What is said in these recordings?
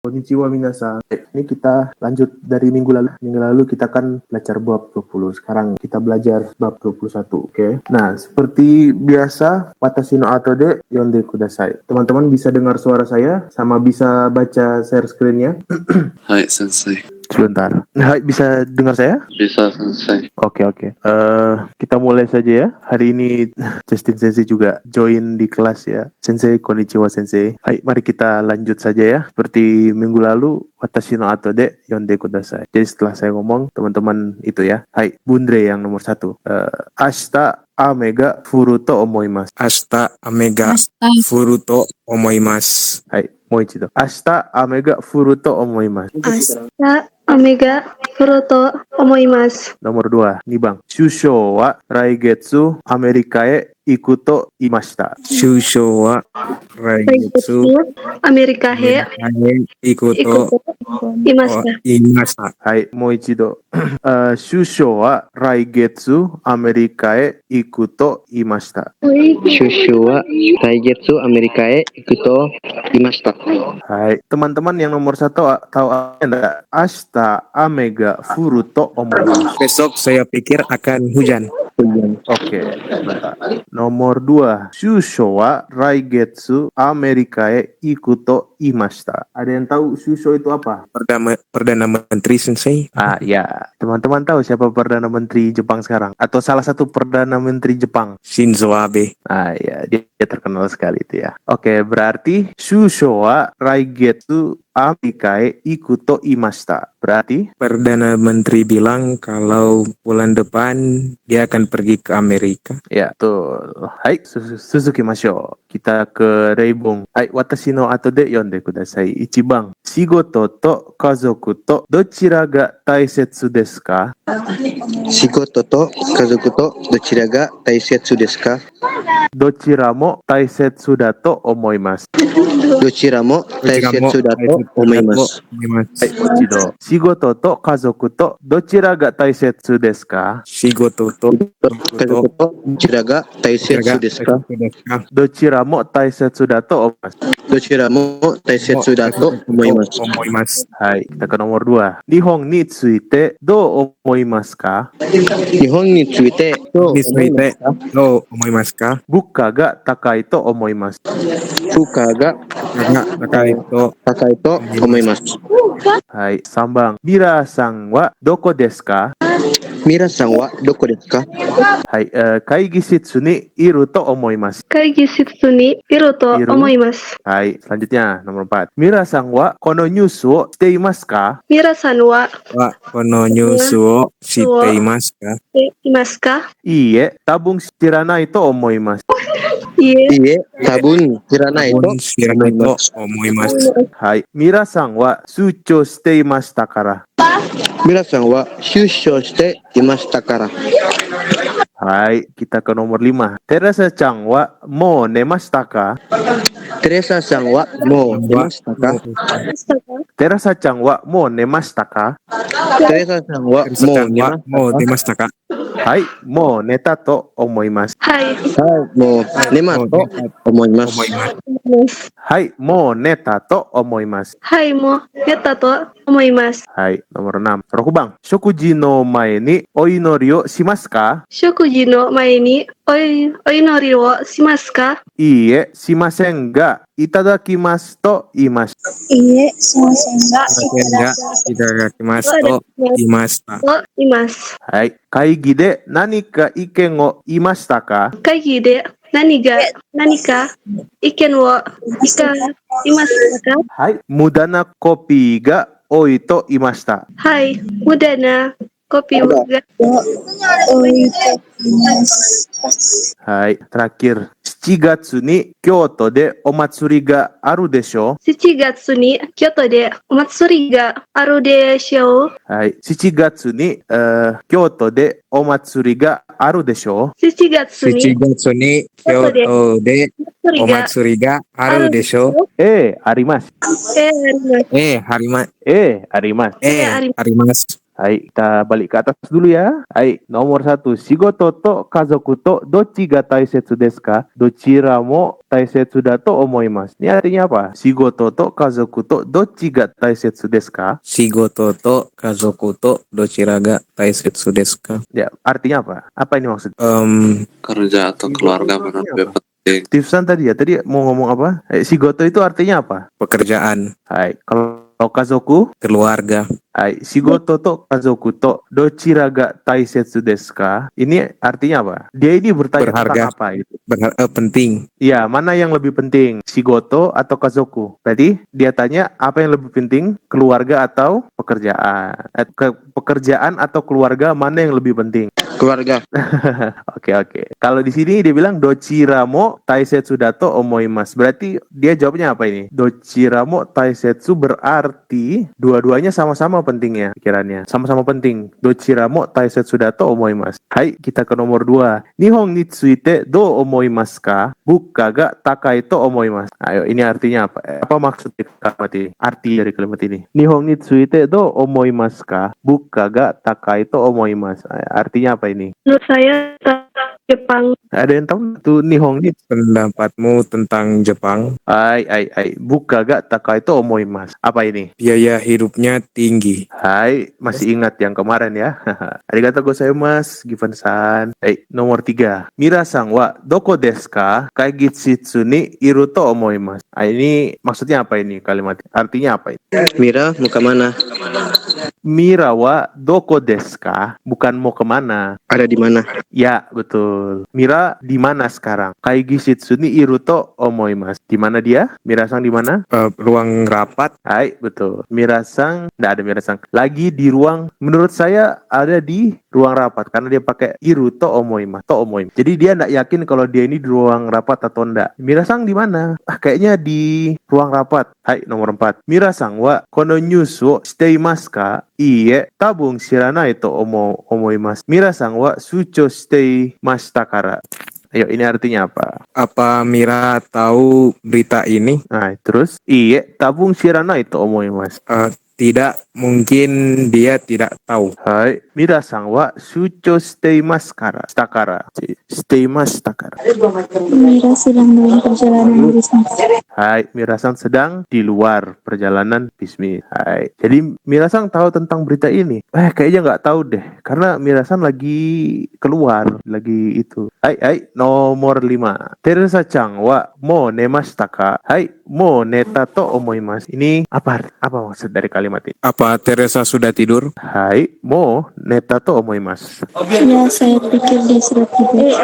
Konnichiwa minasan. Ini kita lanjut dari minggu lalu. Minggu lalu kita kan belajar bab 20. Sekarang kita belajar bab 21, oke? Nah, seperti biasa, watashi no ato de yonde kudasai. Teman-teman bisa dengar suara saya sama bisa baca share screen-nya. Hai, Sensei. Sebentar. Hai, bisa dengar saya? Bisa, Sensei. Oke. Kita mulai saja ya. Hari ini Justin Sensei juga join di kelas ya. Sensei, konnichiwa Sensei. Hai, mari kita lanjut saja ya. Seperti minggu lalu, watashi no ato de yonde kudasai. Jadi setelah saya ngomong, teman-teman itu ya. Hai, Bundre yang nomor 1. Ashita ame ga furu to omoimasu. Ashita ame ga furu to omoimasu. Hai, moichido. Ashita ame ga furu to omoimasu. Ashita ame ga furu to omoimasu. Nomor 2, nih Bang. Shusho wa raigetsu Amerika e iku to imashita. Shusho wa raigetsu Amerika he ikuto imashita. imashita. Hai, moichido. Shusho wa raigetsu Amerika e iku to imashita. Shushu wa Taigetsu Amerika e ikuto imashita. Hai, teman-teman yang nomor 1 tahu enggak? Ashita ame ga furu to omoimasu. Besok saya pikir akan hujan. Oke, bentar. Nomor 2, Shusho wa raigetsu Amerika e iku to imashita. Ada yang tahu Shusho itu apa? Perdana Menteri Sensei. Ya, teman-teman tahu siapa Perdana Menteri Jepang sekarang? Atau salah satu Perdana Menteri Jepang? Shinzo Abe. Ya, dia terkenal sekali itu ya. Oke, berarti Shusho wa raigetsu Amerika e iku to imashita. Berarti Perdana Menteri bilang kalau bulan depan dia akan pergi ke Amerika. ya, tuh. Hai, Suzuki Masho. Kita ke Reibung. Hai, watashi no ato de yonde kudasai. Ichiban, shigoto to kazoku to dochira ga taisetsu desu ka? Shigoto to kazoku to dochira ga taisetsu desu ka? Dochira mo taisetsu da to omoimasu. Dochira mo taisetsu da to omoimasu. Hai, ichido. Shigoto to kazoku to dochira ga taisetsu desu ka? Shigoto to Kazoku to dochira ga taisetsu desu ka? Dochira mo taisetsu da to omoimasu. Dochira mo taisetsu da to omoimasu. Hai, kita ke nomor 2. Nihon ni tsuite do omoimasu ka? Nihon ni tsuite to Nisuite do omoimasu ka? Buka ga takai to omoimasu. fuka ga Takai to takai to omoimasu. Hai, Sambang. Mira-san wa doko desu ka? Mira-san wa doko desu ka? Hai, kaigishitsu ni iru to omoimasu. Kaigishitsu ni iru to Iru. omoimasu. Hai, selanjutnya nomor 4. Mira-san wa kono nyusu wo shite imasu ka? Mira-san wa kono nyusu wo shiteimasu ka? imasu ka? Iie, tabung shiranai to omoimasu. Iie. Iie, tabun shiranai to Shiranai to omoimasu. Hai, Mira-san wa sucho shite imashita kara. Mira-san wa shusho shite imashita kara. Hai, kita ke nomor 5. Teresa-chan wa mou nemashita ka? Teresa-san wa mou nemashita ka? Teresa-chan wa mou nemashita ka? Teresa-san wa mou Demashita ka? Hai, mou neta to omoimasu. Hai. mou nema to omoimasu. Hai, mou neta to omoimasu. Hai mo neta to omoimasu. Hai, nomor 6. Rokubang, shokuji no mae ni oinori o shimasu ka? Shokuji no mae ni oinori wo shimasu ka? Iie, shimasen ga itadakimasu to imasu. Iie, shimasen ga Itadakimasu to imashita. to imasu. Hai, kaigi de nanika iken o imashita ka? Kaigi de何か意見をいますか？はい、無駄なコピーが多いと言いました。はい、無駄なコピーが多いと言いました。はい、terakhir. 7月に京都でお祭りがあるでしょう。7月に京都でお祭りがあるでしょう。はい、7月に、京都でお祭りがあるでしょう。7月に7月に京都でお祭りがあるでしょう。あります。あります。あります。あります。あります。Hai, kita balik ke atas dulu ya. Hai, nomor 1. Shigoto to kazoku to dochi ga taisetsu desu ka? Dochira mo taisetsu da to omoimasu. Ini artinya apa? Shigoto to kazoku to dochi ga taisetsu desu ka? Shigoto to kazoku to dochira ga taisetsu desu ka? Ya, artinya apa? Apa ini maksudnya? Kerja atau keluarga mana lebih penting? Tifsan tadi mau ngomong apa? Shigoto itu artinya apa? Pekerjaan, Hai, kalau kazoku? keluarga, Hai, shigoto to kazoku to dochira ga taisetsu desu ka? Ini artinya apa? Dia ini bertanya Berharga. tentang apa itu? penting. Iya, mana yang lebih penting? Shigoto atau kazoku? Berarti dia tanya apa yang lebih penting? Keluarga atau pekerjaan? Pekerjaan atau keluarga mana yang lebih penting? Keluarga. Oke. Kalau di sini dia bilang dochira mo taisetsu da to omoimasu. Berarti dia jawabnya apa ini? Dochira mo taisetsu berarti dua-duanya sama-sama pentingnya pikirannya. Sama-sama penting. Dochira mo taisetsu da to omoimasu. Hai, kita ke nomor 2. Nihon ni tsuite do omoimasu ka? Bukka ga takai to omoimasu. Ayo, ini artinya apa? Apa maksud kalimat ini? Arti dari kalimat ini. Nihon ni tsuite do omoimasu ka? Bukka ga takai to omoimasu. Artinya apa ini? Menurut saya Jepang. Ada yang tahu tuh Nihon ni? Pendapatmu tentang Jepang? Ai. Bukka ga takai to omoimasu. Apa ini? Biaya hidupnya tinggi. Hai, masih ingat yang kemarin ya? Arigatou gozaimasu, Given-san. Nomor 3. Mira-san wa doko desu ka? Kaigishitsu ni iru to omoimasu. Ini maksudnya apa ini kalimat? Artinya apa ini? Mira, mau kemana? Mira wa doko desu ka? Bukan mau kemana. Ada di mana? Ya, betul. Mira di mana sekarang? Kaigishitsu ni iru to omoimasu. Di mana dia? Mira-san di mana? Ruang rapat. Hai, betul. Mirasang, enggak ada Mirasang. Lagi di ruang, menurut saya ada di ruang rapat karena dia pakai iru to omoimasu. Jadi dia enggak yakin kalau dia ini di ruang rapat atau enggak. Mirasang di mana? Kayaknya di ruang rapat. Hai, nomor 4. Mirasang wa kono news wo shiteimasu ka? Iie, tabung shiranai to omoimasu. Mirasang wa sucho shiteimashita kara. Ayo, ini artinya apa? Apa Mira tahu berita ini? Nah, terus iie, tabung shiranai to omoimasu. Tidak, mungkin dia tidak tahu. Hai, Mira-san wa shucho shiteimasu kara. Mira sedang dalam perjalanan bisnis. Hai, Mira-san sedang di luar perjalanan bisnis. Hai. Jadi Mira-san tahu tentang berita ini? Kayaknya nggak tahu deh, karena Mira-san lagi keluar, lagi itu. Hai, nomor 5. Teresa-chan wa mo nemashita ka? Hai, mo neta to omoimasu. Ini apa maksud dari kalimat ini? Apa Teresa sudah tidur? Hai, mo neta to omoimasu. Ya, saya pikir dia sudah tidur.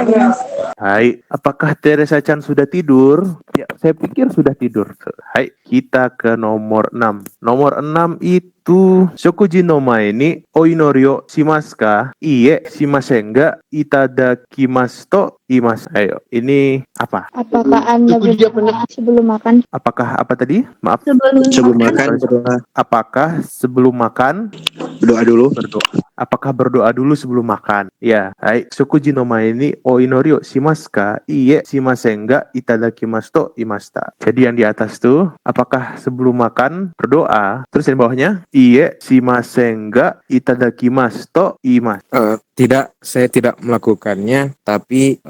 Hai, apakah Teresa-chan sudah tidur? Ya, saya pikir sudah tidur. Hai, kita ke nomor 6. Nomor 6 itu shokuji no mae ni oinori o shimasu ka? Iie, shimasen ga itadakimasu to imasu. Ayo, ini apa? Apakah Anda berdoa sebelum makan? Apakah apa tadi? Maaf. Sebelum makan berdoa. Apakah sebelum makan Berdoa dulu. berdoa? Apakah berdoa dulu sebelum makan? Ya, hai. Shokuji no mae ni oinori o shimasu ka? Iie, shimasen ga itadakimasu to imashita. Jadi yang di atas tuh, apakah sebelum makan berdoa? Terus yang bawahnya, iie, shimasen ga itadakimasu to imashita. Tidak, saya tidak melakukannya, tapi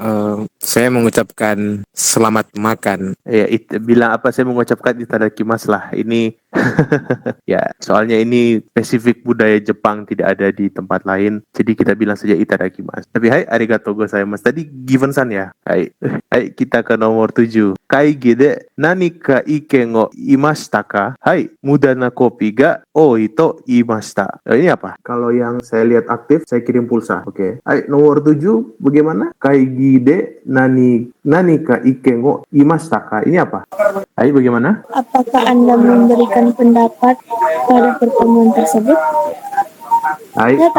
saya mengucapkan selamat makan. Ya, bilang apa, saya mengucapkan itadakimasu lah. Ini ya, soalnya ini spesifik budaya Jepang, tidak ada di tempat lain. Jadi kita bilang saja itadakimasu. Tapi hai, arigatou gozaimasu. Tadi Given-san ya. Hai, kita ke nomor 7. Kaigi de nanika iken o imashita ka? Hai, muda na kopi ga oi to imashita. Ini apa? Kalau yang saya lihat aktif, saya kirim pulsa. Oke. Hai, nomor 7 bagaimana? Kaigi de nanika iken o imashita ka? Ini apa? Hai, bagaimana? Apakah Anda memberikan pendapat pada pertemuan tersebut? Hai, Ya,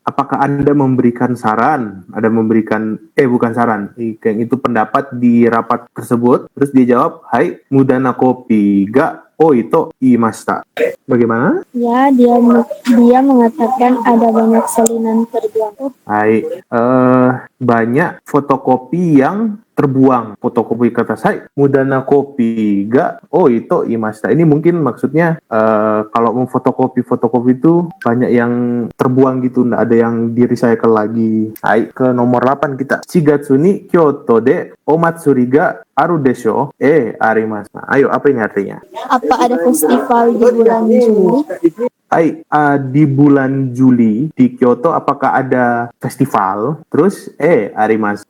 apakah Anda memberikan saran? Ada memberikan bukan saran. Itu pendapat di rapat tersebut. Terus dia jawab, "Hai, mudana kopi ga oito imashita." Bagaimana? Ya, dia mengatakan ada banyak salinan terbuang. Hai, banyak fotokopi yang terbuang fotokopi kertas. Hai, mudana kopi ga itu imasta. Ini mungkin maksudnya kalau mau fotokopi itu banyak yang terbuang gitu, nggak ada yang di recycle lagi. Hai, ke nomor 8 kita. Shigatsu ni Kyoto de omatsuri ga aru desho arimasu. Nah, ayo, apa ini artinya? Apa ada festival di bulan Juli? Hai, di bulan Juli di Kyoto apakah ada festival? Terus arimasu.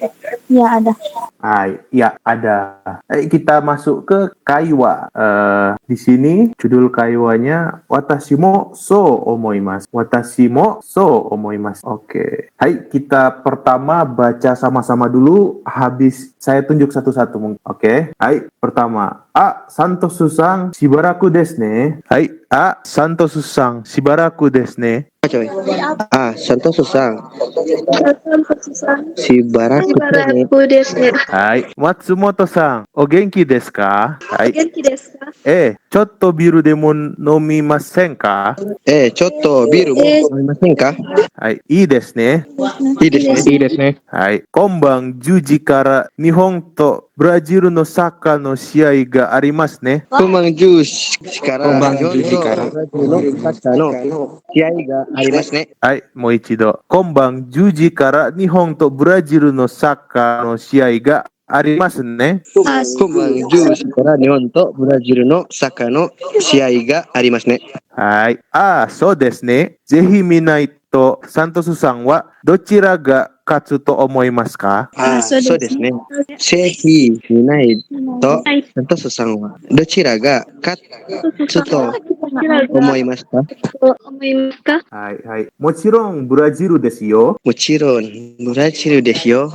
Ya ada. Hai, ya ada. Kita masuk ke kaiwa. Di sini judul kaiwanya Watashi mo so omoimasu. Watashi mo so omoimasu. Oke. Hai, kita pertama baca sama-sama dulu. Habis saya tunjuk satu-satu mungkin. Oke. Hai, pertama. Santosu-san shibaraku desu ne. Hai, Santosu-san shibaraku desu ne. Coy. Santosu-san. Santosu-san. Shibaraku Shibaraku desu ne. Hai, Matsumoto-san, o genki desu ka? Hai. Genki desu ka? Chotto biru de mo nomimasen ka? ちょっとビールも飲みませんか？はい、いいですね。いいですね。いいですね。はい、今晩10時から日本とブラジルのサッカーの試合がありますね。今晩10時から今晩10時から日本のサッカーの試合がありますね。はい、もう一度。今晩10時から日本とブラジルのサッカーの試合がありますね。今晩10時から日本とブラジルのサッカーの試合がありますね。はい。そうですね。ぜひ見ないと、サントスさんはどちらが勝つと思いますか？そうですね。ぜひ見ないと、サントスさんはどちらが勝つと思いますか？思いますか？はい、はい。もちろんブラジルですよ。もちろんブラジルですよ。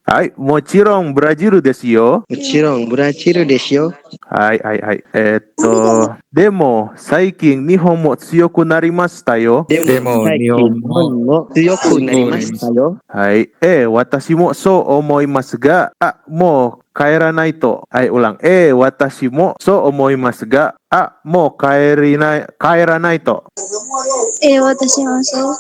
はい、もちろんブラジルですよ。もちろんブラジルですよ。はい、はい、はい。でも、最近日本も強くなりましたよ。でも最近日本も強くなりましたよ。はい。私もそう思いますが、もう帰らないと。はい、ulang。私もそう思いますが、もう帰らないと。私もそう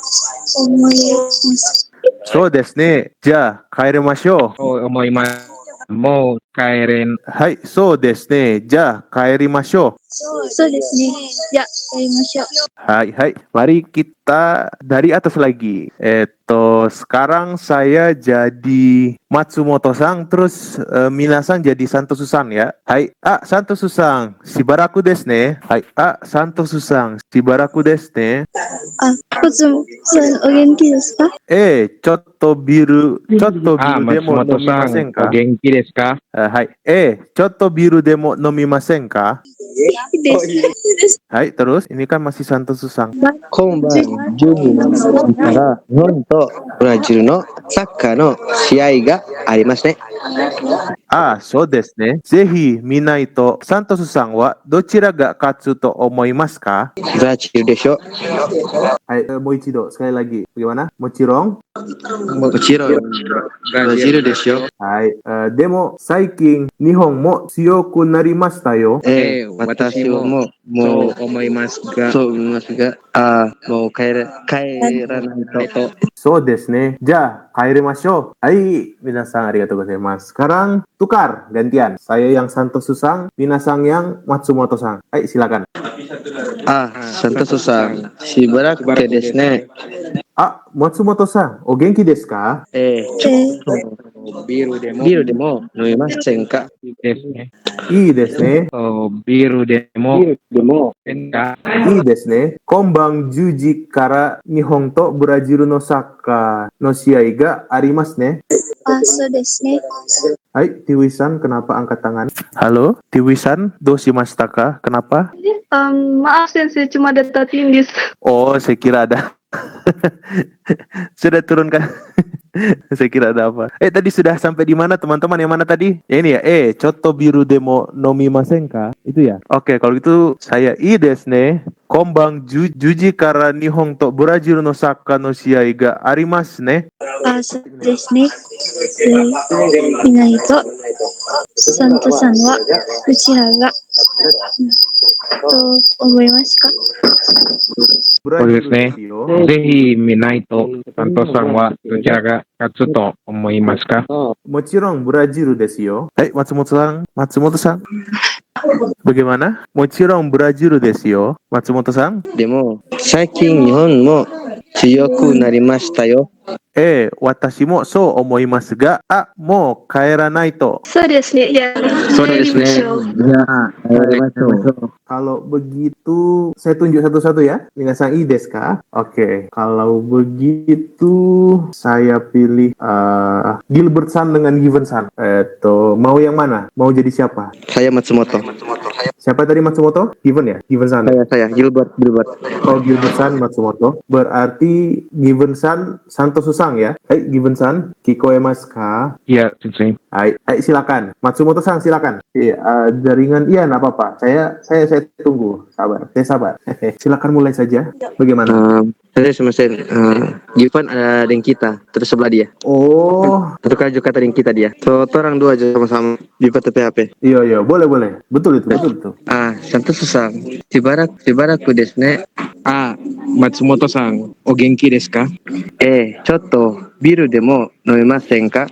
思います。そうですね。じゃあ、帰りましょう。そう思います。もう帰れん。はい、そうですね。じゃあ、帰りましょう。そうですね。じゃあ、やりましょう。Hai, hai. Mari kita dari atas lagi. Sekarang saya jadi Matsumoto-san, terus Mina-san jadi Santosu-san ya. Hai, Santosu-san, shibaraku desu ne. Hai, Santosu-san, shibaraku desu ne. コツモさん、お元気ですか？ちょっとビールでも飲みませんか？お元気ですか？はい。ちょっとビールでも飲みませんか？はい、terus ini kan masih Santosu-san. 今晩10時から日本とブラジルのサッカーの試合がありますね。そうですね。ぜひ見ないと、サントスさんはどちらが勝つと思いますか？ブラジルでしょ。はい、もう一度、sekali lagi. Bagaimana? もちろん。もちろんブラジルでしょ。はい。でも、最近、日本も強くなりましたよ。私はもう思いますが、そう思いますが、もう帰らないと。そうですね。じゃあ、帰りましょう。はい、minasan arigatou gozaimasu. Sekarang, tukar, gantian. Saya yang Santosu-san, minasan yang Matsumoto-san. Hai, silakan. サントスさん、しばらくですね。松本さん、お元気ですか？ちょっとビールでも飲みませんか？ですね。いいですね。ビールでもいいですね。今晩10時から日本とブラジルのサッカーの試合がありますね。そうですね。Hai, Tiwi-san, kenapa angkat tangan? Halo, Tiwi-san, do shimashita ka? Kenapa? Maaf Sensei, cuma data tindis. Oh, saya kira ada. Sudah turunkan. Saya kira ada apa. Tadi sudah sampai di mana teman-teman? Yang mana tadi? Ya ini ya. Chotto biru demo nomimasen ka? Itu ya. Oke, kalau gitu saya ii desu ne. Konban 10時から日本とブラジルのサッカーの試合がありますね。そうですね。見ないと、サントさんはどちらがと思いますか？そうですね。ぜひ見ないと、サントさんはどちらが勝つと思いますか？もちろんブラジルですよ。Matsumoto-san. Bagaimana? もちろんブラジルですよ。Matsumoto-san. でも、最近日本も強くなりましたよ。私もそう思いますが、もう帰らないと。そうですね。Ya, そうですね。じゃあ、帰りましょう。Kalau begitu, saya tunjuk satu-satu ya. Minasan i desu ka? Oke, kalau begitu saya pilih Gilbert San dengan Given San. Mau yang mana? Mau jadi siapa? Saya Matsumoto. Siapa tadi Matsumoto? Given ya? Given San. Saya Gilbert. Oh, Given San Matsumoto. Berarti Given San Santo Susang ya? Given San, Kikoemasu ka? Iya, Sensei. Hai, silakan. Matsumoto San, silakan. Jaringan iya, nggak apa-apa. Saya tunggu. Saya sabar. Silakan mulai saja. Bagaimana? Saya semasen. Given ada dengan kita, terus sebelah dia. Oh, Satu kali juga kata dengan kita dia. So, orang dua aja sama-sama di PHP. iya, boleh. Betul itu. Santo Susang. Shibaraku desu ne. Matsumoto san, o genki desu ka? Chotto, biru demo nomimasen ka?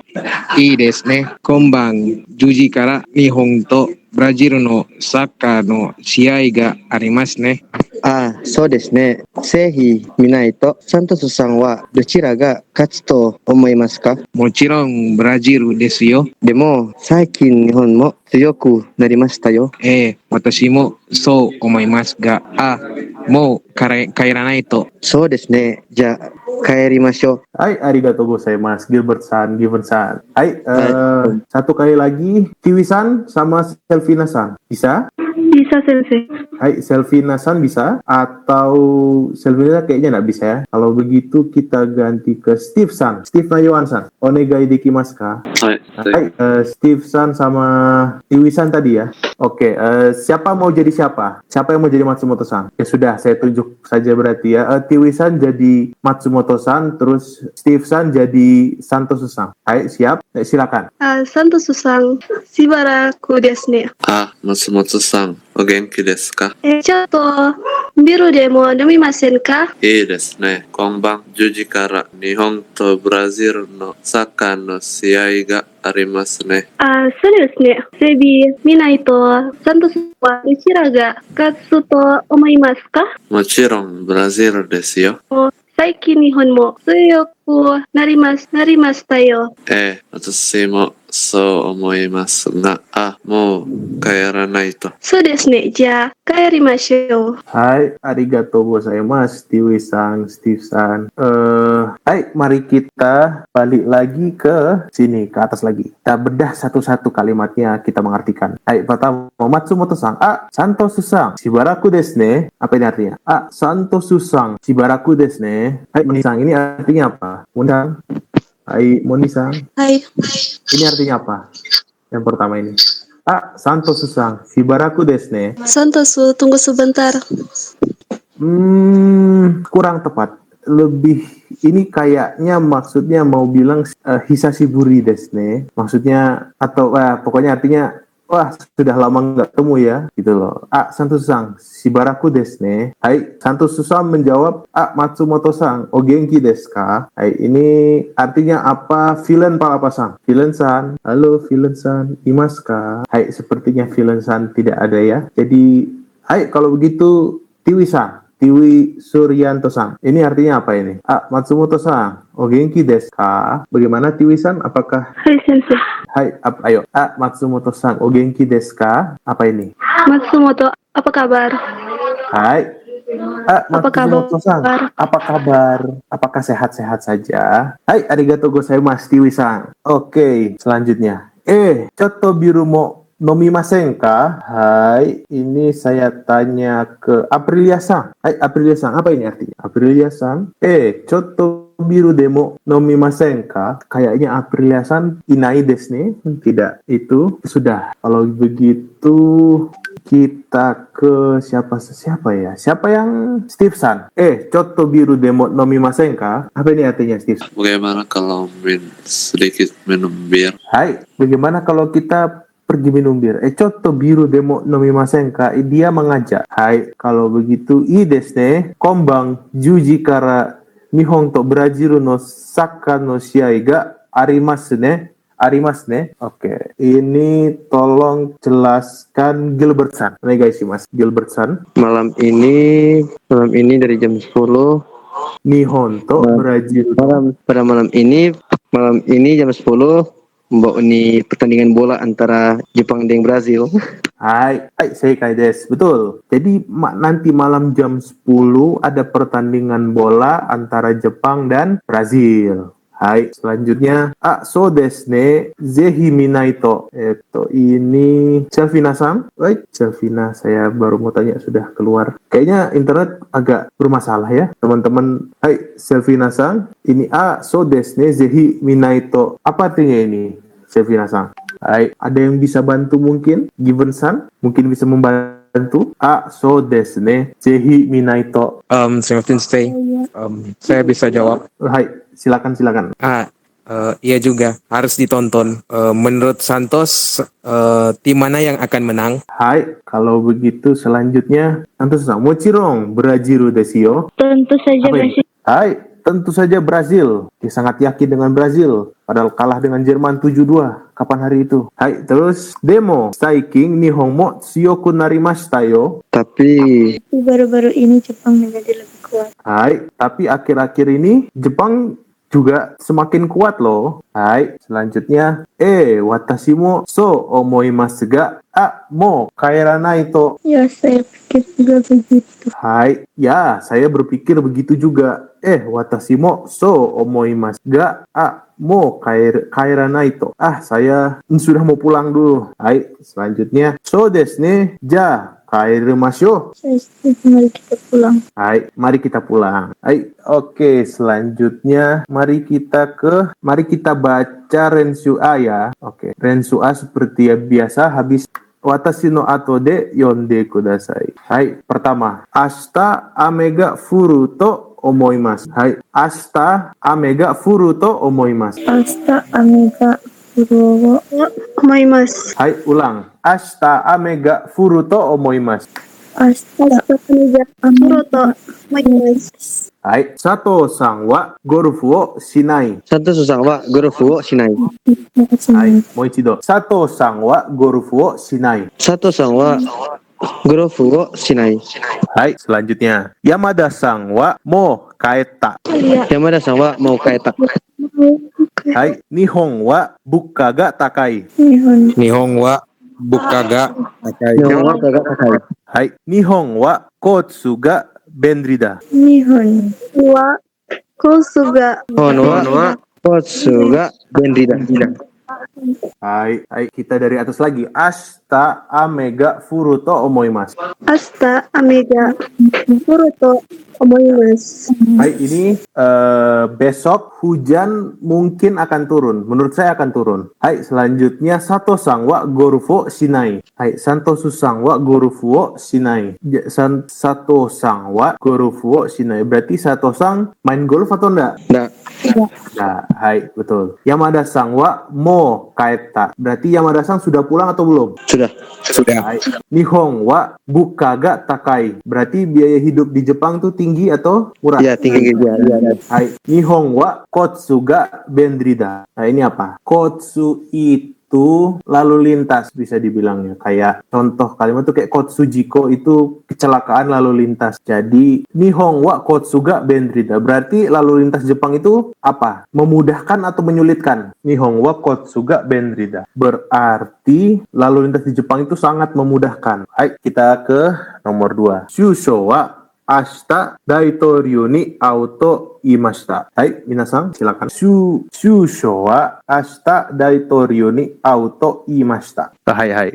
いいですね。今晩10時から日本とブラジルのサッカーの試合がありますね。そうですね。ぜひ見ないと、サントスさんはどちらが勝つと思いますか？もちろんブラジルですよ。でも、最近日本も強くなりましたよ。私もそう思いますが、もう帰らないと。そうですね。じゃあ、帰りましょう。Hai, arigatou gozaimasu, Gilbert San, Given San. Hai, satu kali lagi, Tiwi San sama Selvina San. Bisa? Bisa, Sensei. Hai, Selvina San bisa? Atau Selvina kayaknya nggak bisa ya? Kalau begitu kita ganti ke Steve San. Steve Nayoan San. Onegai dekimasu ka? Hai. Hai, Steve San sama Tiwi San tadi ya. Oke, siapa mau jadi siapa? Siapa yang mau jadi Matsumoto San? Ya sudah, saya tunjuk saja berarti ya. Tiwi San jadi Matsumoto San, terus Steve San jadi Santo Susang. Hai, siap? Silakan. Santo Susang, shibaraku desu ne. Matsumoto-san, o genki desu ka? ちょっとビールでも飲みませんか？いいですね。今晩10時から日本とブラジルのサッカーの試合がありますね。そうですね。ぜひ見ないと、サントスはどちらが勝つと思いますか？もちろんブラジルですよ。最近日本も強くなりましたよ。私もそう思いますが、もう帰らないと。そうですね。じゃあ帰りましょう。Hai, arigatou gozaimasu, Tiwi San, Steve San. Hai, mari kita balik lagi ke sini, ke atas lagi. Kita bedah satu-satu kalimatnya, kita mengartikan. Hai, pertama, Matsumoto San. Santo Susang, shibaraku desu ne. Apa ini artinya? Santo Susang, shibaraku desu ne. Hai, Monisang, ini artinya apa? Monisang. Hai, Monisang. Hai. Ini artinya apa? Yang pertama ini. Santo Susang, shibaraku desu ne. Santos, tunggu sebentar. Kurang tepat. Lebih ini kayaknya maksudnya mau bilang hisashiburi desu ne. Maksudnya atau pokoknya artinya sudah lama nggak ketemu ya gitu loh. Santo Susang, shibaraku desu ne. Hai, Santo Susang menjawab, Matsumoto San, o genki desu ka? Hai, ini artinya apa? Villain Palapa-san. Villain San, halo Villain San, imasu ka? Hai, sepertinya Villain San tidak ada ya. Jadi, hai, kalau begitu Tiwi San, Tiwi Suryanto-san. Ini artinya apa ini? Matsumoto-san, o genki desu ka? Bagaimana Tiwi San? Apakah? Hai, Sensei. Hai, ayo. Matsumoto-san, o genki desu ka? Apa ini? Matsumoto, apa kabar? Hai. Matsumoto-san, apa kabar? Apakah sehat-sehat saja? Hai, arigatou gozaimasu, Tiwi-san. Oke, selanjutnya. Chotto biru mo nomimasen ka? Hai, ini saya tanya ke Aprilia-san. Hai, Aprilia-san, apa ini artinya? Aprilia-san, chotto biru demo nomimasen ka? Kayaknya Aprilia-san inai desu ne? Tidak, itu sudah. Kalau begitu kita ke siapa ya? Siapa yang Steve San? Chotto biru demo nomimasen ka? Apa ini artinya Steve? Bagaimana kalau sedikit minum bir? Hai, bagaimana kalau kita pergi minum bir. Echotto biru demo nomimasen ka? Dia mengajak. Hai, kalau begitu i desu ne. Kombang juji kara Nihon to Brazil no saka no shiai ga arimasu ne. Arimasu ne. Oke, ini tolong jelaskan Gilbertson. Ini guys, Mas Gilbertson. Malam ini dari jam 10. Nihon to Brazil. Pada malam ini jam 10 Mbak ini pertandingan bola antara Jepang dan Brazil. Hai, saya Kaides. Betul. Jadi nanti malam jam 10 ada pertandingan bola antara Jepang dan Brazil. Hai, selanjutnya so desu ne zehi minai to. Ini Selvina-san. Right, Selvina, saya baru mau tanya sudah keluar. Kayaknya internet agak bermasalah ya, teman-teman. Hai, Selvina-san. Ini so desu ne zehi minai to. Apa artinya ini, Selvina-san? Hai, ada yang bisa bantu mungkin? Given-san, mungkin bisa membantu? So desu ne zehi minai to. Stay. Saya bisa jawab. Hai, silakan. Iya juga harus ditonton. Menurut Santos, tim mana yang akan menang? Hai, kalau begitu selanjutnya Santos-san, mochirong Brazil desu yo. Tentu saja Apa ini? Brazil. Hai, tentu saja Brazil. Dia sangat yakin dengan Brazil. Padahal kalah dengan Jerman 7-2. Kapan hari itu? Hai, terus demo saiking nihon mo tsuyoku narimashita yo. Tapi Baru-baru ini Jepang menjadi lebih kuat. Hai, tapi akhir-akhir ini Jepang juga semakin kuat loh. Hai, selanjutnya watashi mo so omoimasu ga mo kaeranai to. Ya, saya pikir juga begitu. Hai, ya, saya berpikir begitu juga. Watashi mo so omoimasu ga mo kaeranai to. Saya sudah mau pulang dulu. Hai, selanjutnya so desu ne. Ja, kaerimasyo. Saya setuju, mari kita pulang. Hai, mari kita pulang. Hai, oke, selanjutnya mari kita baca Rensu A ya. Oke, Rensu A seperti biasa habis watashi no ato de yonde kudasai. Hai, pertama, ashita ame ga furu to omoimasu. Hai, ashita ame ga furu to omoimasu. Asta Amiga Kurowo. Omoimasu. Hai, ulang. Ashita ame ga furu to omoimasu. Asta Amiga Furuto. Omoimasu. Hai, Sato-san wa golfu wo shinai. Santos-san wa golfu wo shinai. Hai, moichido. Sato-san wa golfu wo shinai. Sato-san wa golfu wo shinai. Hai, selanjutnya. Yamada-san wa mo kaeta. Yamada-san wa mau kaeta. Hai, Nihon wa buka ga takai. Nihon wa bukaga takai. Nihon wa kagak takai. Hai, Nihon wa kotsu ga benrida. Nihon Wa Kosuga. Nihon wa kotsu ga benrida. Hai, kita dari atas lagi. Ashita ame ga furu to omoimasu. Asta Amiga Furuto. Omoimasu. Hai, ini besok hujan mungkin akan turun. Menurut saya akan turun. Hai, selanjutnya Sato-san wa golfu wo shinai. Hai, Santosu-san wa golfu wo shinai. Sato-san wa golfu wo shinai. Berarti Sato-san main golf atau enggak? Nggak. Nah, hai, betul. Yamada-san wa mo kaeta. Berarti Yamada-san sudah pulang atau belum? Sudah. Hai. Nihon wa buka ga takai. Berarti biaya hidup di Jepang tuh tinggi atau murah? Ya, tinggi ya. Hai. Nihon wa kotsu ga benrida. Nah, ini apa? Kotsu itu lalu lintas bisa dibilangnya. Kayak contoh kalimat tuh kayak kotsujiko itu kecelakaan lalu lintas. Jadi Nihon wa kotsu ga benrida. Berarti lalu lintas Jepang itu apa? Memudahkan atau menyulitkan? Nihon wa kotsu ga benrida. Berarti lalu lintas di Jepang itu sangat memudahkan. Hai, kita ke nomor 2. Shusho wa ashita daitoryu ni auto imashita. Hai, minasan, silakan. Shusho wa ashita daitoryu ni auto imashita. Hai.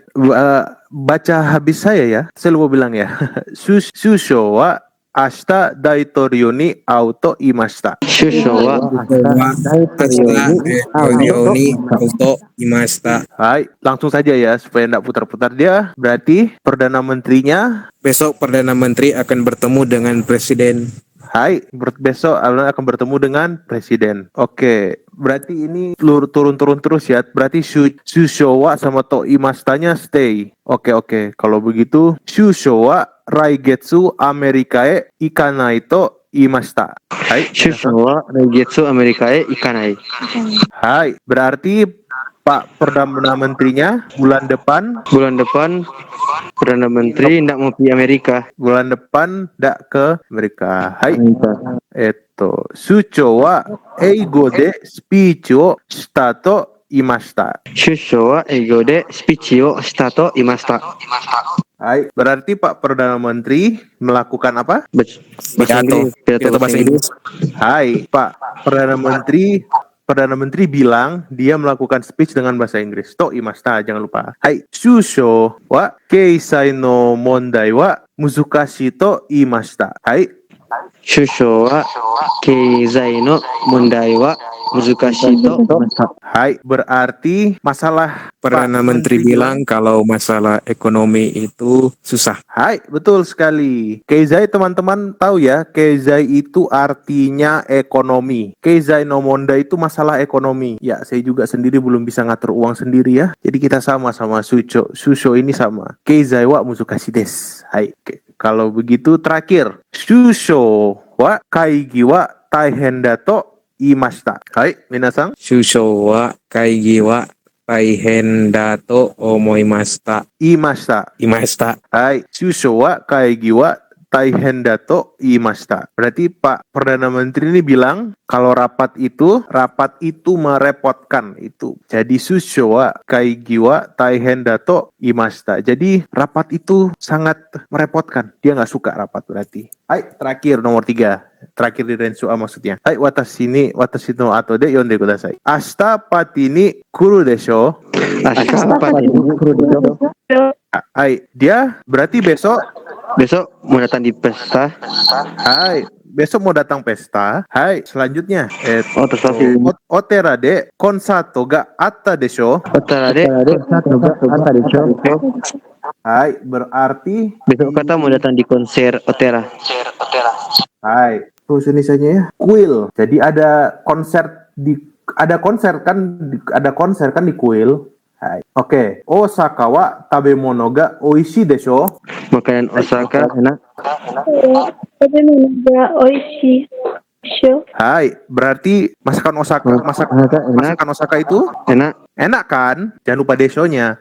Baca habis saya ya. Saya lupa bilang ya. Shusho wa ashita daitoryu ni auto imashita. Shusho wa Daitoryu ni auto imashita. Hai, langsung saja ya supaya tidak putar-putar dia. Berarti Perdana Menterinya. Besok Perdana Menteri akan bertemu dengan Presiden Hai, besok Alun akan bertemu dengan presiden. Oke, berarti ini turun-turun terus ya. Berarti Shushowa sama Toimastanya stay. Oke. Kalau begitu, Shushowa Raigetsu Amerikae ikanai to imashita. Hai, Shusho wa Reigetsu Amerikae ikanai. Hai, berarti Pak Perdana Menterinya bulan depan Bulan depan Perdana Menteri ndak mau pergi Amerika. ndak ke Amerika. Hai, Sucho wa eigo de speech o shita to imashita. Shusho wa eigo de speech o shita to imashita. Hai, berarti Pak Perdana Menteri melakukan apa? Pidato bahasa Inggris. Hai, Pak Perdana Menteri bilang dia melakukan speech dengan bahasa Inggris. To imashita, jangan lupa. Hai, shusho wa keisai no mondai wa muzukashi to imashita. Hai, Shusho wa keizai no mondai wa muzukashi to imashita. hai, berarti masalah Perdana Menteri bilang kalau masalah ekonomi itu susah. Hai, betul sekali. Keizai teman-teman tahu ya, Keizai itu artinya ekonomi. Keizai no mondai itu masalah ekonomi. Ya, saya juga sendiri belum bisa ngatur uang sendiri ya. Jadi kita sama-sama Shusho ini sama. Keizai wa muzukashi desu. Hai, kalau begitu terakhir. Shusho wa kaigi wa taihen da to imashita. Hai, minasan. Shusho wa kaigi wa taihen da to omoimashita. Imashita. Hai, shusho wa kaigi wa taihen da to imashita. Berarti Pak Perdana Menteri ini bilang kalau rapat itu merepotkan itu. Jadi shusho wa kaigi wa taihen da to imashita. Jadi rapat itu sangat merepotkan. Dia nggak suka rapat berarti. Hai, terakhir nomor 3. Terakhir di Rensua maksudnya. Hai, watashi no ato de yonde kudasai. Ashita pati ni kuru desho. Ashita pati ni kuru desho. Hai, dia berarti besok mau datang di pesta. Hai, besok mau datang pesta. Hai, selanjutnya. Otera de konsato ga atta desho. Otera de konsato ga atta desho. Hai, berarti besok kata mau datang di konser Otera. Hai, terus Indonesianya ya. Kuil. Jadi ada konser kan di kuil. Hai. Oke. Osaka wa tabemono ga oishii desho. Makanan Osaka enak. Tabemono ga oishii. Hai, berarti masakan Osaka itu enak kan? Jangan lupa deshonya.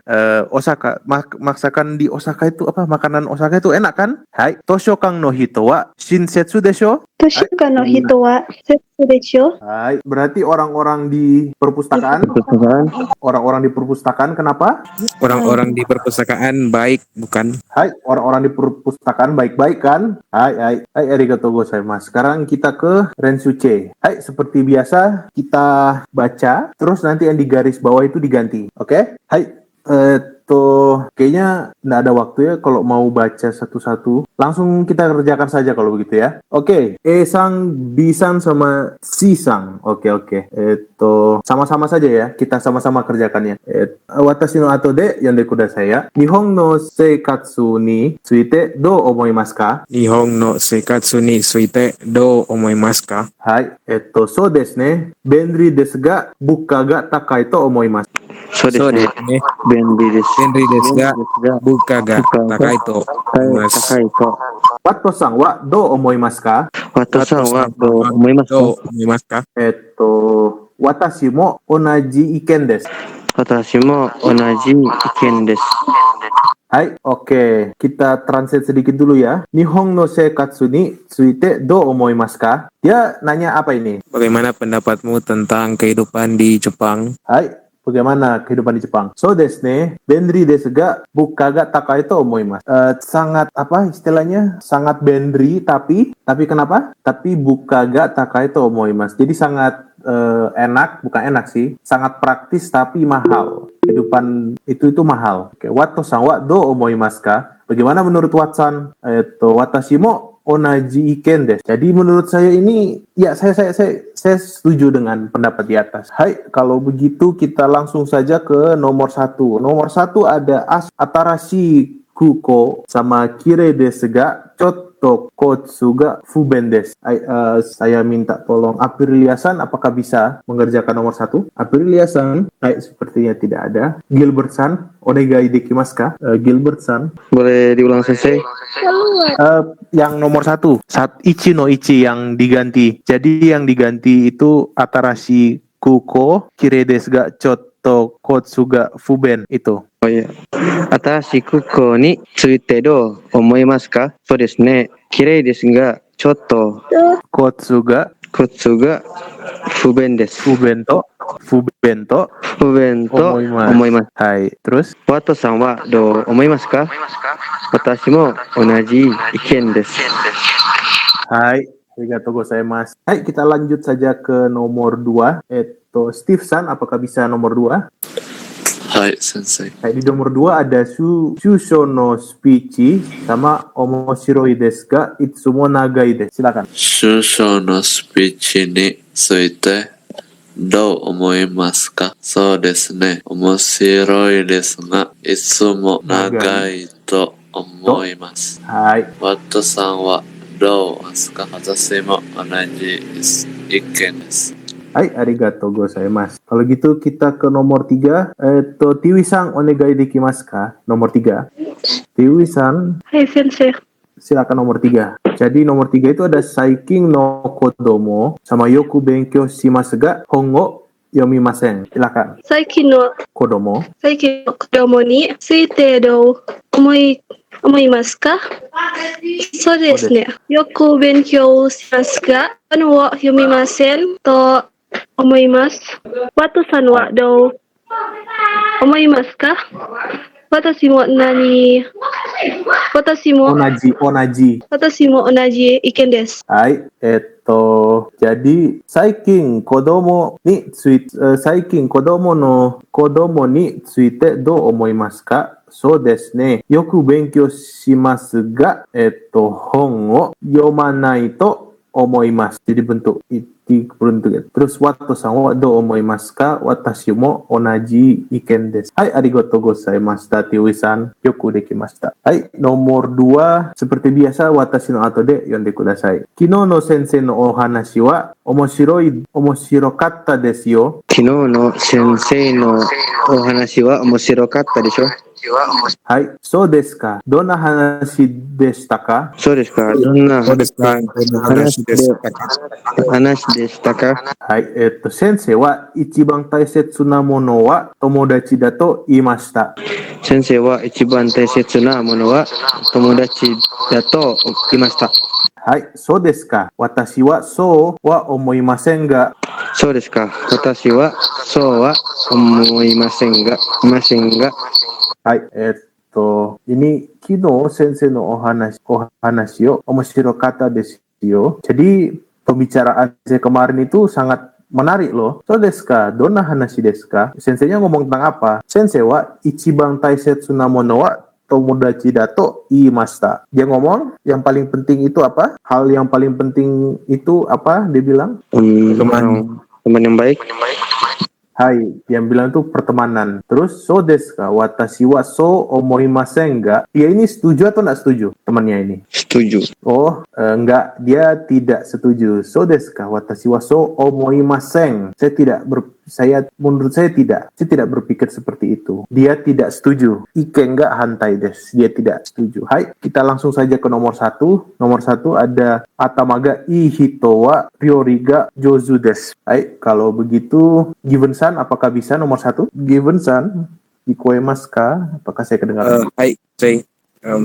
Osaka, masakan di Osaka itu apa? Makanan Osaka itu enak kan? Hai, Toshokan no hito wa shinsetsu desho. Toshokan no hito wa shinsetsu desho. Hai, berarti orang-orang di perpustakaan. Orang-orang di perpustakaan kenapa? Orang-orang di perpustakaan baik, bukan? Hai, orang-orang di perpustakaan baik-baik kan? Hai, arigatou gozaimasu. Sekarang kita ke Rensuche. Hai, seperti biasa kita baca, terus nanti yang di garis bawah itu diganti. Oke? Hai, kayaknya nggak ada waktu ya kalau mau baca satu-satu. Langsung kita kerjakan saja kalau begitu ya. Oke, E-sang, B-sang, sama C-sang. Oke. Sama-sama saja ya. Kita sama-sama kerjakannya. Watashi no ato de yonde kudasai ya. Nihon no seikatsu ni tsuite do omoimasu ka? Nihon no seikatsu ni tsuite do omoimasu ka? Hai, so desu ne. Benri desu ga buka ga takai to omoimasu. So desu ne. Benri desu ga buka ga takai to omoimasu. Wato-san wa do omoimasu ka? Wato-san wa do omoimasu ka? Watashi mo onaji iken desu. Watashi mo onaji iken desu. Hai, oke. Kita translate sedikit dulu ya. Nihon no seikatsu ni tsuite do omoimasu ka? Dia nanya apa ini? Bagaimana pendapatmu tentang kehidupan di Jepang? Hai, bagaimana kehidupan di Jepang? So desu ne, benri desu ga buka ga takai to omoimasu. Sangat apa istilahnya? Sangat benri tapi kenapa? Tapi buka ga takai to omoimasu. Jadi sangat enak, bukan enak sih. Sangat praktis tapi mahal. Kehidupan itu mahal. Oke, Wato-san wa do omoimasu ka? Bagaimana menurut Watson? Watashi mo onaji iken desu. Jadi menurut saya ini ya saya setuju dengan pendapat di atas. Hai, kalau begitu kita langsung saja ke nomor 1. Nomor 1 ada Atarashi Kuko sama Kire desu ga to kotsu ga fuben desu. Saya minta tolong Apriliasan, apakah bisa mengerjakan nomor 1? Apriliasan, sepertinya tidak ada. Gilbert-san, onegai dekimasu ka? Gilbert-san. Boleh diulang sensei? Yang nomor 1, Ichi no Ichi yang diganti. Jadi yang diganti itu Atarashi Kuko, Kirei desu ga chotto kotsu ga fuben itu. Oh iya. Atashi kuko ni tsuite do omoimasu ka? So desu ne. Kirei desu ga chotto Kotsu ga kotsu ga fuben desu. Fubento Omoimasu. Hai, terus Wato-san wa do omoimasu ka? Watashi mo onaji iken desu. Hai, arigatou gozaimasu. Hai, kita lanjut saja ke nomor 2. Steve-san, apakah bisa nomor 2? Hai, sensei. Hai, di nomor 2 ada Shusho no speech sama omoshiroi desu ga itsumo nagai desu. Silakan. Shusho no speech ni tsuiteどう思いますか？そうですね。面白いですが、いつも長いと思います。はい。ワットさんはどう思いますか？私も同じ意見です。Hai, arigatou gozaimasu. Kalau gitu kita ke nomor 3. Tiwi-san, onegai dekimasu ka? Nomor 3. Tiwi-san, Hai, sensei. silakan nomor 3. Jadi nomor 3 itu ada Saikin no kodomo sama Yoku benkyou shimasu ga hon wo yomimasen. Silakan. 最近の子供についてどう思いますか？そうですね。よく勉強しますが、本を読みませんと思います。ワトさんはどう思いますか？私も同じ意見です。はい、jadi最近子供についてどう思いますか？そうですね。よく勉強しますが、本を読まないと思います。Jadi bentuk ya. Terus Wato-san wa do omoimasu ka? Watashi mo onaji iken desu. Hai, arigatou gozaimashita, Tiwi-san. Yoku dekimashita. Hai, nomor 2. Seperti biasa, watashi no ato de yonde kudasai. Kino no sensei no ohanashi wa omoshirokata desu yo. Kino no sensei no ohanashi wa omoshirokata desho? はい、そうですか。どんな話でしたか？そうですか。どんな話でしたか？はい、先生は一番大切なものは友達だと言いました。先生は一番大切なものは友達だと言いました。はい、そうですか。私はそうは思いませんが。そうですか。私はそうは思いませんが。はい、ini Kino sensei no ohanashi yo omoshirokata desu yo. Jadi pembicaraan saya kemarin itu sangat menarik loh. So desu ka? Donna hanashi desu ka? Senseinya ngomong tentang apa? Sensei wa ichiban taisetsu na mono wa tomodachi dato iimashita. Dia ngomong yang paling penting itu apa? Hal yang paling penting itu apa? Dia bilang teman yang baik. Hai, yang bilang itu pertemanan. Terus so desu ka? Watashi wa so omoimasen ga? Dia ini setuju atau enggak setuju? Temannya ini. Setuju. Oh, enggak, dia tidak setuju. So desu ka? Watashi wa so omoimasen. Menurut saya tidak. Saya tidak berpikir seperti itu. Dia tidak setuju. Iken ga hantai desu. Dia tidak setuju. Hai, kita langsung saja ke nomor 1. Nomor 1 ada Atamaga ii hito wa ryori ga jozu desu. Hai, kalau begitu Given-san, apakah bisa nomor 1? Given-san, ikoemasu ka? Apakah saya kedengaran? Hai, saya.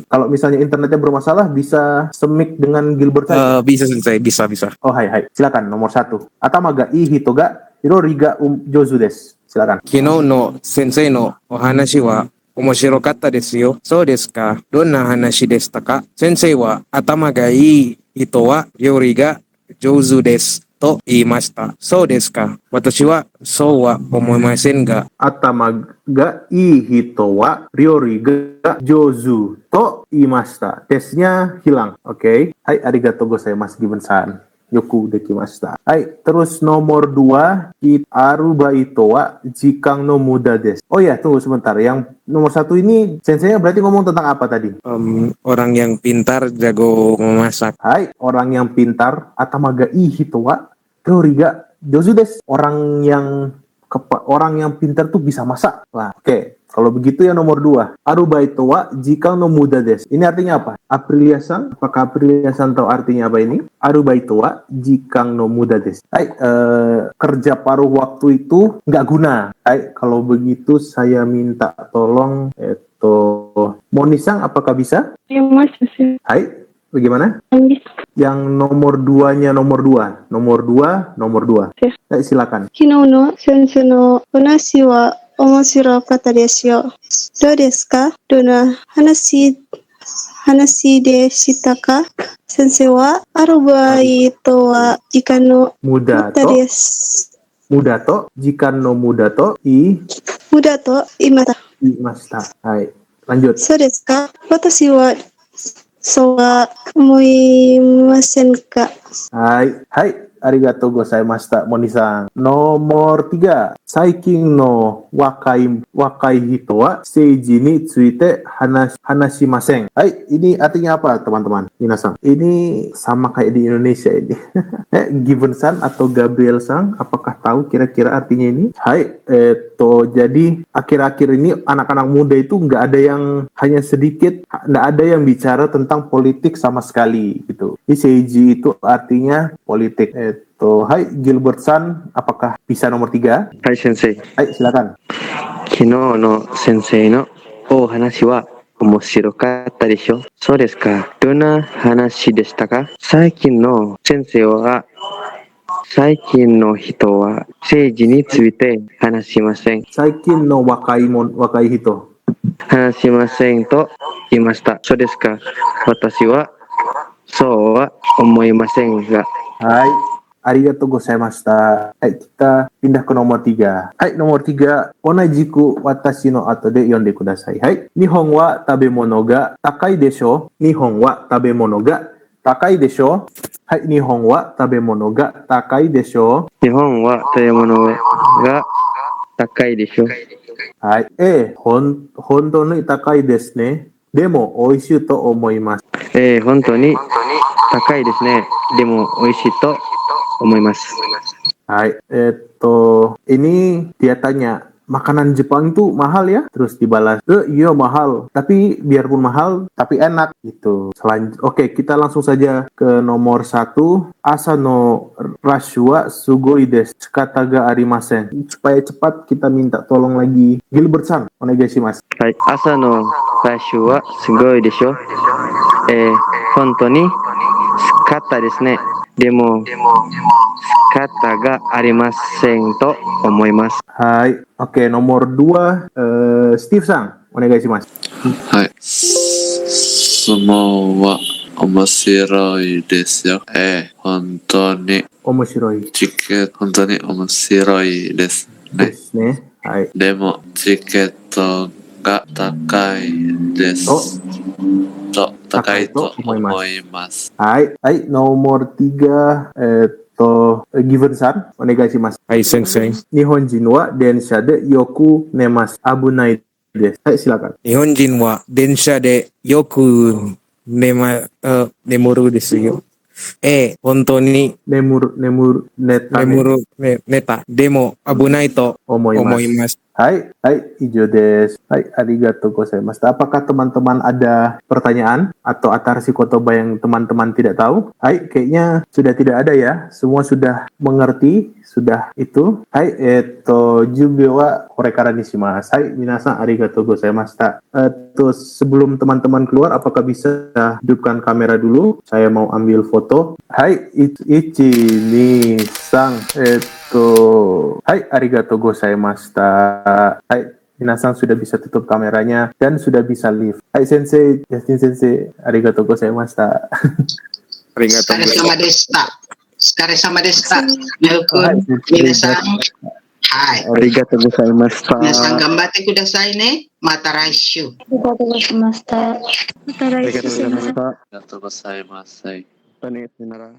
Kalau misalnya internetnya bermasalah, bisa semik dengan Gilbert saja? Bisa sensei, bisa. Oh, hai. Silakan, nomor 1. Atamaga ii hito ga hirori ga jozu desu. Silakan. Kino no sensei no ohanashi wa omoshirokata desu yo. So desu ka? Donna hanashi deshita ka? Sensei wa atama ga ii hito wa ryori ga jozu desu. To iimashita. So desu ka? Watashi wa so wa omoimasen ga. Atama ga ii hito wa ryori ga jozu to iimashita. Tesnya hilang. Oke. Hai, arigatou gozaimasu Given-san. yoku dekimashita. Hai, terus nomor 2, arubaito wa jikang no muda desu. Oh ya, tunggu sebentar. Yang nomor 1 ini sensei berarti ngomong tentang apa tadi? Orang yang pintar jago memasak. Hai, orang yang pintar atamaga hito wa ryoriga jozu desu. Orang yang pintar tuh bisa masak. Nah, oke. Kalau begitu yang nomor 2, arubaito wa jikang no muda desu. Ini artinya apa? Aprilia-san, apakah Aprilia-san tahu artinya apa ini? Arubaito wa jikang no muda desu. Hai, kerja paruh waktu itu nggak guna. Hai, kalau begitu saya minta tolong Monisang, apakah bisa? Hai, bagaimana? Yang nomor 2-nya nomor 2. Nomor 2. Hai, silakan. Kino no sensei no onashi wa omoshirokata desu yo. Dou desu ka? Dona hanashi deshita ka? Sensei wa arubaito wa jikan no Muda to jikan no muda to imashita. Hai, lanjut. So desu ka? Watashi wa so wa omoimasen ka? Hai, arigatou gozaimashita, Monisang. Nomor 3, saikin no wakai hito wa seiji ni tsuite hanashimasen. Hai, ini artinya apa teman-teman? Minasan. Ini sama kayak di Indonesia ini. Given-san atau Gabriel-san, apakah tahu kira-kira artinya ini? Hai, jadi akhir-akhir ini anak-anak muda itu nggak ada yang, hanya sedikit, nggak ada yang bicara tentang politik sama sekali gitu. Ini seiji itu artinya politik. Hai, Gilbert-san, apakah bisa nomor 3? Hai, sensei. Hai, silakan. Kino no sensei no o hanashi wa omoshirokata desho? So desu ka? Dona hanashi deshita ka? Saikin no sensei wa saikin no hito wa seiji ni tsuite hanashimasen. Saikin no wakai hito. Hanashimasen to imashita. So desu ka? Watashi wa so wa omoimasen ga. Hai, arigatou gozaimashita. Hai, kita pindah ke nomor 3. Hai, nomor 3. Onajiku watashi no ato de yonde kudasai. Hai, Nihon wa tabemono ga takai desho? Nihon wa tabemono ga takai desho? Hai, Nihon wa tabemono ga takai desho? Nihon wa tabemono ga takai desho? Hai, hontou ni takai desu ne. Demo oishii to omoimasu. 本当に高いですね。でも美味しいと思います。 Hai, ini dia tanya, makanan Jepang itu mahal ya? Terus dibalas, iya mahal. Tapi biarpun mahal, tapi enak gitu. Oke, kita langsung saja ke nomor 1. Asa no rashu wa sugoi desu. Tsukata ga arimasen. Supaya cepat kita minta tolong lagi Gilbert-san, onegaishimasu. はい。朝のラッシュはすごいでしょ。本当に暑かったですね。でも仕方がありませんと思います。 Hai, oke, nomor 2, Steve-san, onegaishimasu. はい。相撲は面白いですよ。本当に Omoshiroi 本当に面白いですね。desu ne. Hai. でもチケットが高いです。高いと思います。 Hai, nomor 3, Given-san, onegaishimasu. Hai sensei. Nihonjin wa densha de yoku nemasu. Abunai desu. Hai, silakan. Nihonjin wa densha de yoku nemuru desu yo. Hontou ni neta. Demo abunai to omoimasu. Hai, ijo desu. Hai, arigatou gozaimasu. Apakah teman-teman ada pertanyaan atau atarsi kotoba yang teman-teman tidak tahu? Hai, kayaknya sudah tidak ada ya. Semua sudah mengerti, sudah itu. Hai, jubei wa korekara ni shimasu. Hai, minasan arigatou gozaimashita. Terus sebelum teman-teman keluar, apakah bisa hidupkan kamera dulu? Saya mau ambil foto. Hai, ichi ni sang. Hai, arigatou gozaimashita. Hai, minasan sudah bisa tutup kameranya dan sudah bisa live. Hai, sensei, Justin sensei, arigatou gozaimashita. Arigatou Gozaimashita. Welcome, minasan. Hai. Arigatou gozaimashita. Minasan gambatte kudasai ne. Mata raishu. Arigatou gozaimashita. Mata raishu. Arigatou gozaimashita. ありがとうございます。Sayonara.